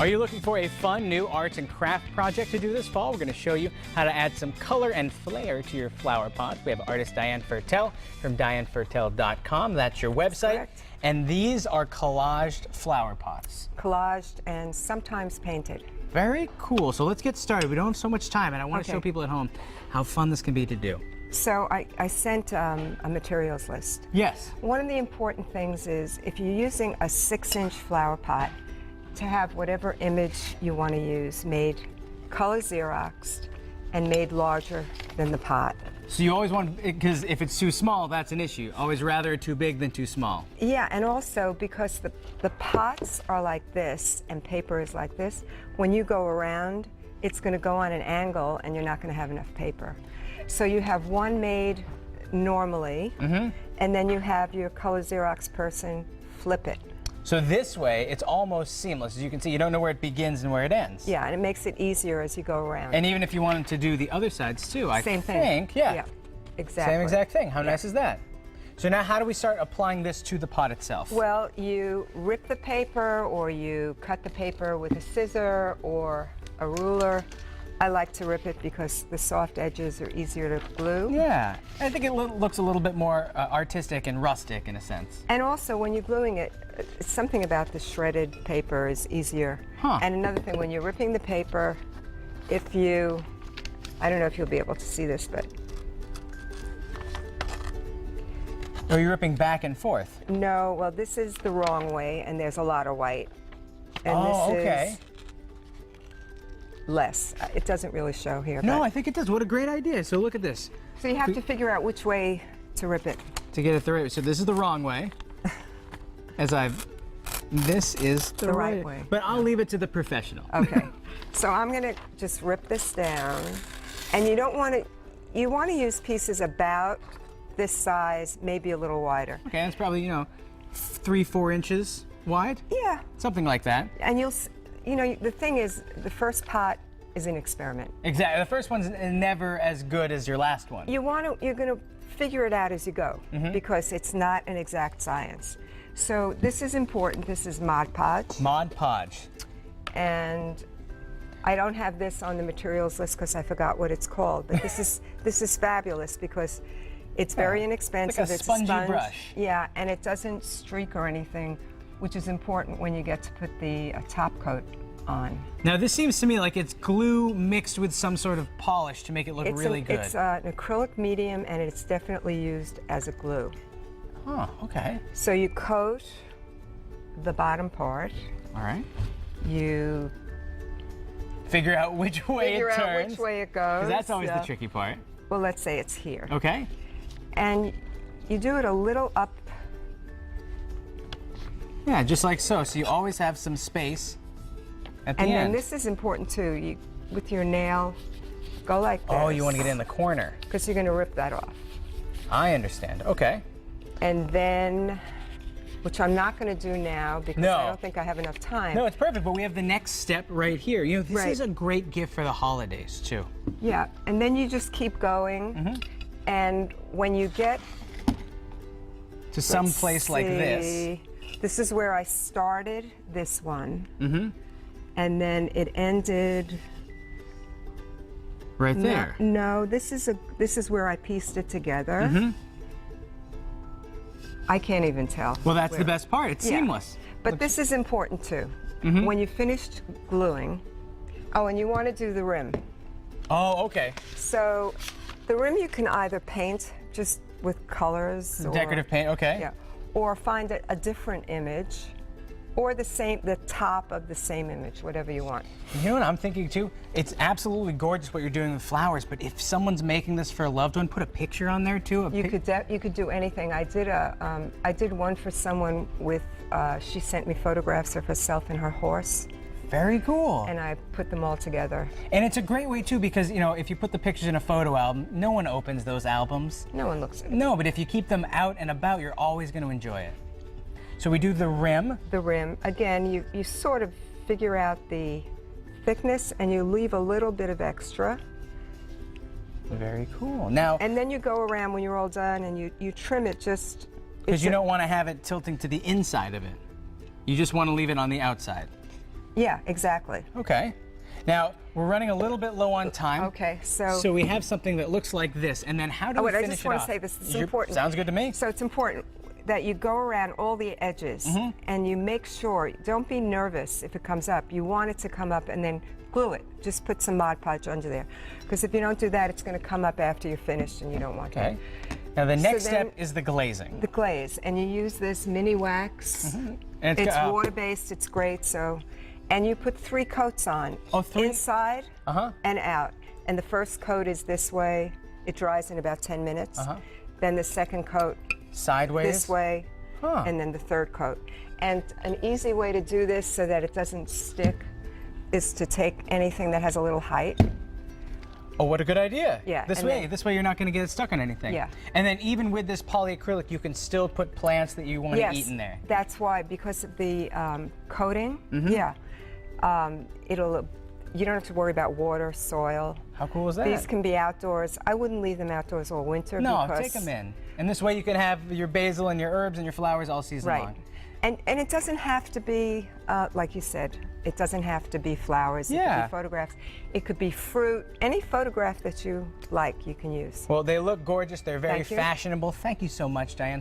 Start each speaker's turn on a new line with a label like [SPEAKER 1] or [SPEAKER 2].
[SPEAKER 1] Are you looking for a fun new arts and craft project to do this fall? We're going to show you how to add some color and flair to your flower pots. We have artist Diane Firtell from DianeFirtell.com. That's your website.
[SPEAKER 2] Correct.
[SPEAKER 1] And these are collaged flower pots.
[SPEAKER 2] Collaged and sometimes painted.
[SPEAKER 1] Very cool. So let's get started. We don't have so much time, and I want to
[SPEAKER 2] Okay.
[SPEAKER 1] show people at home how fun this can be to do.
[SPEAKER 2] So I sent a materials list.
[SPEAKER 1] Yes.
[SPEAKER 2] One of the important things is if you're using a 6-inch flower pot, to have whatever image you want to use made color Xeroxed and made larger than the pot.
[SPEAKER 1] So you always want, because if it's too small, that's an issue. Always rather too big than too small.
[SPEAKER 2] Yeah, and also because the pots are like this and paper is like this, when you go around, it's going to go on an angle and you're not going to have enough paper. So you have one made normally, and then you have your color Xerox person flip it.
[SPEAKER 1] So this way, it's almost seamless. As you can see, you don't know where it begins and where it ends.
[SPEAKER 2] Yeah, and it makes it easier as you go around.
[SPEAKER 1] And even if you wanted to do the other sides too, I
[SPEAKER 2] Same
[SPEAKER 1] think,
[SPEAKER 2] thing.
[SPEAKER 1] yeah.
[SPEAKER 2] Exactly.
[SPEAKER 1] Same exact thing. How nice is that? So now how do we start applying this to the pot itself?
[SPEAKER 2] Well, you rip the paper or you cut the paper with a scissor or a ruler. I like to rip it because the soft edges are easier to glue.
[SPEAKER 1] Yeah, I think it looks a little bit more artistic and rustic in a sense.
[SPEAKER 2] And also when you're gluing it, something about the shredded paper is easier. And another thing, when you're ripping the paper, if you, I don't know if you'll be able to see this, but.
[SPEAKER 1] Oh, you're ripping back and forth?
[SPEAKER 2] No, well this is the wrong way and there's a lot of white. And
[SPEAKER 1] Oh,
[SPEAKER 2] this
[SPEAKER 1] okay.
[SPEAKER 2] is less. It doesn't really show here.
[SPEAKER 1] No,
[SPEAKER 2] but.
[SPEAKER 1] I think it does. What a great idea. So look at this.
[SPEAKER 2] So you have to figure out which way to rip it.
[SPEAKER 1] To get it the right way. So this is the wrong way. This is the
[SPEAKER 2] right way.
[SPEAKER 1] But I'll leave it to the professional.
[SPEAKER 2] Okay. So I'm going to just rip this down. And you don't want to, you want to use pieces about this size, maybe a little wider.
[SPEAKER 1] Okay, that's probably, 3-4 inches wide?
[SPEAKER 2] Yeah.
[SPEAKER 1] Something like that.
[SPEAKER 2] And you know, the thing is, the first pot is an experiment.
[SPEAKER 1] Exactly. The first one's never as good as your last one.
[SPEAKER 2] You're going to figure it out as you go because it's not an exact science. So this is important. This is Mod Podge.
[SPEAKER 1] Mod Podge.
[SPEAKER 2] And I don't have this on the materials list because I forgot what it's called. But this is fabulous because it's very inexpensive.
[SPEAKER 1] Like a spongy
[SPEAKER 2] sponge.
[SPEAKER 1] brush.
[SPEAKER 2] Yeah, and it doesn't streak or anything, which is important when you get to put the top coat on.
[SPEAKER 1] Now this seems to me like it's glue mixed with some sort of polish to make it look really good.
[SPEAKER 2] It's an acrylic medium and it's definitely used as a glue.
[SPEAKER 1] Oh, okay.
[SPEAKER 2] So you coat the bottom part.
[SPEAKER 1] All right.
[SPEAKER 2] You
[SPEAKER 1] Figure out which way it turns.
[SPEAKER 2] figure out which way it goes.
[SPEAKER 1] 'Cause that's always the tricky part.
[SPEAKER 2] Well, let's say it's here.
[SPEAKER 1] Okay.
[SPEAKER 2] And you do it a little up.
[SPEAKER 1] Yeah, just like so. So you always have some space at the
[SPEAKER 2] And
[SPEAKER 1] end.
[SPEAKER 2] then this is important too. You, with your nail, go like this.
[SPEAKER 1] Oh, you want to get in the corner.
[SPEAKER 2] Because you're going to rip that off.
[SPEAKER 1] I understand. Okay.
[SPEAKER 2] And then, which I'm not going to do now because
[SPEAKER 1] No.
[SPEAKER 2] I don't think I have enough time.
[SPEAKER 1] No, it's perfect, but we have the next step right here. This
[SPEAKER 2] Right.
[SPEAKER 1] is a great gift for the holidays, too.
[SPEAKER 2] Yeah, and then you just keep going. And when you get
[SPEAKER 1] To some place like this.
[SPEAKER 2] This is where I started this one. And then it ended
[SPEAKER 1] Right there.
[SPEAKER 2] No, this is where I pieced it together. I can't even tell.
[SPEAKER 1] Well, that's the
[SPEAKER 2] where.
[SPEAKER 1] best part. It's
[SPEAKER 2] Yeah.
[SPEAKER 1] seamless.
[SPEAKER 2] But this is important too. When you finished gluing, oh, and you want to do the rim.
[SPEAKER 1] Oh, okay.
[SPEAKER 2] So the rim you can either paint just with colors or
[SPEAKER 1] Decorative paint, okay.
[SPEAKER 2] yeah, or find a different image, or the top of the same image, whatever you want.
[SPEAKER 1] You know what I'm thinking too? It's absolutely gorgeous what you're doing with flowers, but if someone's making this for a loved one, put a picture on there too.
[SPEAKER 2] You could do anything. I did one for someone with. She sent me photographs of herself and her horse,
[SPEAKER 1] Very cool.
[SPEAKER 2] and I put them all together.
[SPEAKER 1] And it's a great way too because, if you put the pictures in a photo album, no one opens those albums.
[SPEAKER 2] No one looks at it.
[SPEAKER 1] No, but if you keep them out and about, you're always going to enjoy it. So we do the rim.
[SPEAKER 2] The rim, again, you sort of figure out the thickness and you leave a little bit of extra.
[SPEAKER 1] Very cool. Now,
[SPEAKER 2] And then you go around when you're all done and you trim it just.
[SPEAKER 1] because you don't want to have it tilting to the inside of it. You just want to leave it on the outside.
[SPEAKER 2] Yeah, exactly.
[SPEAKER 1] Okay. Now, we're running a little bit low on time.
[SPEAKER 2] Okay, so...
[SPEAKER 1] So we have something that looks like this, and then how do we finish it off?
[SPEAKER 2] I just want to say this is important.
[SPEAKER 1] Sounds good to me.
[SPEAKER 2] So it's important that you go around all the edges and you make sure, don't be nervous if it comes up. You want it to come up and then glue it. Just put some Mod Podge under there. Because if you don't do that, it's going to come up after you're finished and you don't want that.
[SPEAKER 1] Now the next step is the glazing.
[SPEAKER 2] The glaze, and you use this mini wax.
[SPEAKER 1] And
[SPEAKER 2] it's water-based, it's great, so... And you put 3 coats on, inside and out. And the first coat is this way. It dries in about 10 minutes. Then the second coat
[SPEAKER 1] sideways
[SPEAKER 2] this way, and then the third coat. And an easy way to do this so that it doesn't stick is to take anything that has a little height.
[SPEAKER 1] Oh, what a good idea.
[SPEAKER 2] Yeah.
[SPEAKER 1] This way you're not going to get it stuck on anything.
[SPEAKER 2] Yeah. And
[SPEAKER 1] then even with this polyacrylic, you can still put plants that you want to eat in there.
[SPEAKER 2] That's why, because of the coating, you don't have to worry about water, soil.
[SPEAKER 1] How cool is that?
[SPEAKER 2] These can be outdoors. I wouldn't leave them outdoors all winter.
[SPEAKER 1] No, take them in. And this way you can have your basil and your herbs and your flowers all season long.
[SPEAKER 2] And it doesn't have to be, like you said, it doesn't have to be flowers. It could be photographs. It could be fruit. Any photograph that you like, you can use.
[SPEAKER 1] Well, they look gorgeous. They're very fashionable. Thank you so much, Diane.